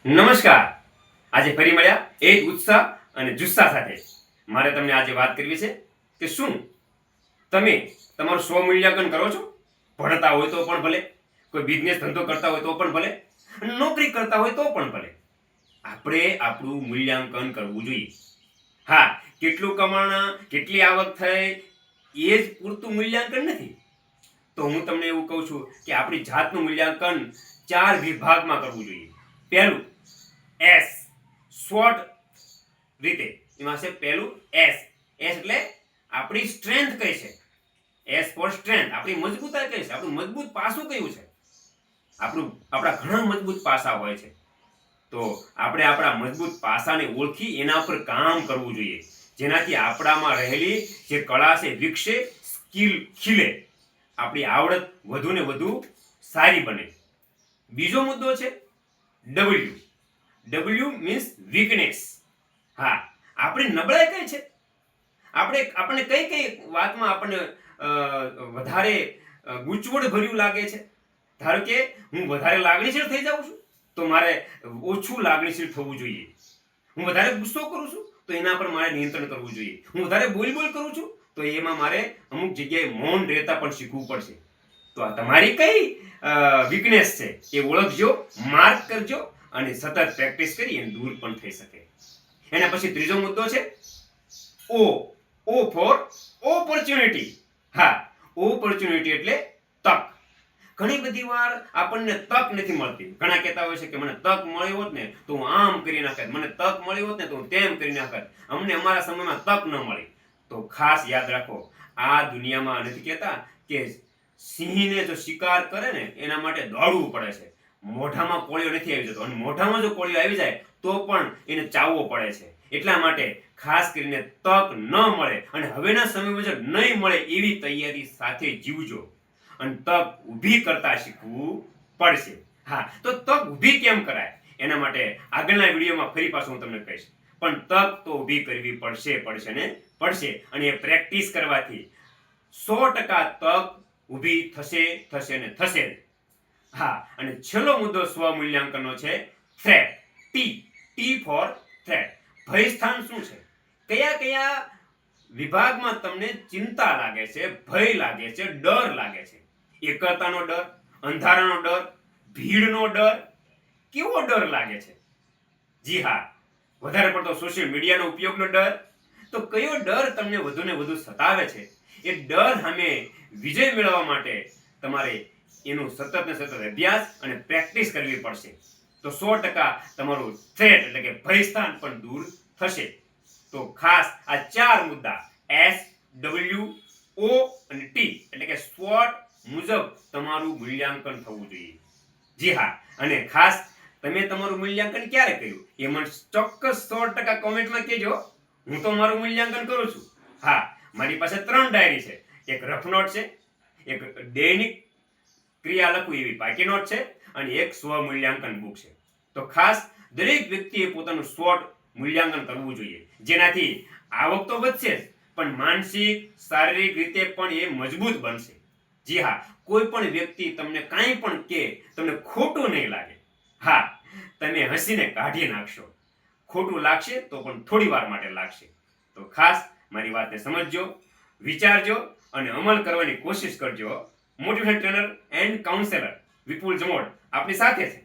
નમસ્કાર. આજે ફરી મળ્યા એ જ ઉત્સાહ અને જુસ્સા સાથે. મારે તમને આજે વાત કરવી છે કે શું તમે તમારું સ્વમૂલ્યાંકન કરો છો? ભણતા હોય તો પણ ભલે, કોઈ બિઝનેસ ધંધો કરતા હોય તો પણ ભલે, નોકરી કરતા હોય તો પણ ભલે, આપણે આપણું મૂલ્યાંકન કરવું જોઈએ. હા, કેટલું કમાણા, કેટલી આવક થઈ એ જ પૂરતું મૂલ્યાંકન નથી. તો હું તમને એવું કહું છું કે આપણી જાતનું મૂલ્યાંકન 4 વિભાગમાં કરવું જોઈએ. પહેલું, એસ, શોર્ટ રીતે. એમાં છે પહેલું એસ. એસ એટલે આપણી સ્ટ્રેન્થ કઈ છે. એસ ફોર સ્ટ્રેન્થ, આપણી મજબૂતાઈ કઈ છે, આપણું મજબૂત પાસું કયું છે. આપણા ઘણા મજબૂત પાસા હોય છે, તો આપણે આપણા મજબૂત પાસાને ઓળખી એના પર કામ કરવું જોઈએ, જેનાથી આપણામાં રહેલી જે કળા છે વિકસે, સ્કિલ ખીલે, આપણી આવડત વધુ ને વધુ સારી બને. બીજો મુદ્દો છે ડબલ્યુ. W means weakness. હા, આપણી નબળાઈ કઈ છે, આપણને કઈ કઈ વાતમાં આપણને વધારે ગૂંચવણ ભર્યું લાગે છે. ધારો કે હું વધારે લાગણીશીલ થઈ જાઉં છું તો મારે ઓછું લાગણીશીલ થવું જોઈએ. હું વધારે ગુસ્સો કરું છું તો એના પર મારે નિયંત્રણ કરવું જોઈએ. હું વધારે બોલ કરું છું તો એમાં મારે અમુક જગ્યાએ મૌન રહેતા પણ શીખવું પડશે. તો આ તમારી કઈ વીકનેસ છે એ ઓળખજો, માર્ક કરજો અને સતત પ્રેક્ટિસ કરી અને દૂર પણ થઈ શકે. એના પછી ત્રીજો મુદ્દો છે ઓ. O for opportunity. હા, ઓપોર્ચ્યુનિટી એટલે તક. ઘણી બધી વાર આપણને તક નથી મળતી. ઘણા કહેતા હોય છે કે મને તક મળી હોત ને તો હું આમ કરી નાખત, મને તક મળી હોત ને તો હું તેમ કરી નાખત, અમને અમારા સમયમાં તક ન મળી. તો ખાસ યાદ રાખો, આ દુનિયામાં નથી કહેતા કે સિંહને જો શિકાર કરે ને એના માટે દોડવું પડે છે. મોઢામાં કોળિયો નથી આવી જતો, અને મોઢામાં જો કોળિયો આવી જાય તો પણ એને ચાવવો પડે છે. એટલા માટે ખાસ કરીને તક ન મળે અને હવેના સમયમાં જો નહીં મળે એવી તૈયારી સાથે જીવજો અને તક ઊભી કરતા શીખવું પડશે. હા, તો તક ઊભી કેમ કરાય એના માટે આગળના વિડીયોમાં ફરી પાછું હું તમને કહીશ. પણ તક તો ઊભી કરવી પડશે ને પડશે, અને એ પ્રેક્ટિસ કરવાથી 100% તક ઊભી થશે ને થશે. હા, અને છેલ્લો મુદ્દો સ્વમૂલ્યાંકનનો છે થ્રેટ. T four threat. ભય સ્થાન શું છે? કયા કયા વિભાગમાં તમને ચિંતા લાગે છે, ભય લાગે છે, ડર લાગે છે? એકલતાનો ડર, અંધારાનો ડર, ભીડનો ડર, કેવો ડર લાગે છે? જી હા, વધારે પડતો સોશિયલ મીડિયાનો ઉપયોગનો ડર. તો કયો ડર તમને વધુ ને વધુ સતાવે છે? એ ડર સામે વિજય મેળવવા માટે તમારે એનું સતત ને સતત અભ્યાસ અને પ્રેક્ટિસ કરવી પડશે. તો 100% તમારું થ્રેટ એટલે કે ભયસ્થાન પણ દૂર થશે. તો ખાસ આ 4 મુદ્દા એસ, ડબલ્યુ, ઓ અને ટી એટલે કે સ્વોટ મુજબ તમારું મૂલ્યાંકન થવું જોઈએ. જી હા, અને ખાસ તમે તમારું મૂલ્યાંકન ક્યારે કર્યું એ મને ચોક્કસ 100% કોમેન્ટમાં કહેજો. હું તો મારું મૂલ્યાંકન કરું છું. હા, મારી પાસે 3 ડાયરી છે. એક રફ નોટ છે, એક દૈનિક ક્રિયા લખું એવી પાકી નોટ છે, અને એક સ્વમૂલ્યાંકન બુક છે. તો ખાસ દરેક વ્યક્તિએ પોતાનું સ્વોટ મૂલ્યાંકન કરવું જોઈએ, જેનાથી આવક તો વધશે જ પણ માનસિક શારીરિક રીતે પણ એ મજબૂત બનશે. જી હા, કોઈ પણ વ્યક્તિ તમને કાંઈ પણ કહે તમને ખોટું નહીં લાગે. હા, તમે હસીને કાઢી નાખશો. ખોટું લાગશે તો પણ થોડી વાર માટે લાગશે. તો ખાસ મારી વાતને સમજજો, વિચારજો અને અમલ કરવાની કોશિશ કરજો. મોટિવેશન ટ્રેનર એન્ડ કાઉન્સેલર વિપુલ જમોડ આપણી સાથે છે.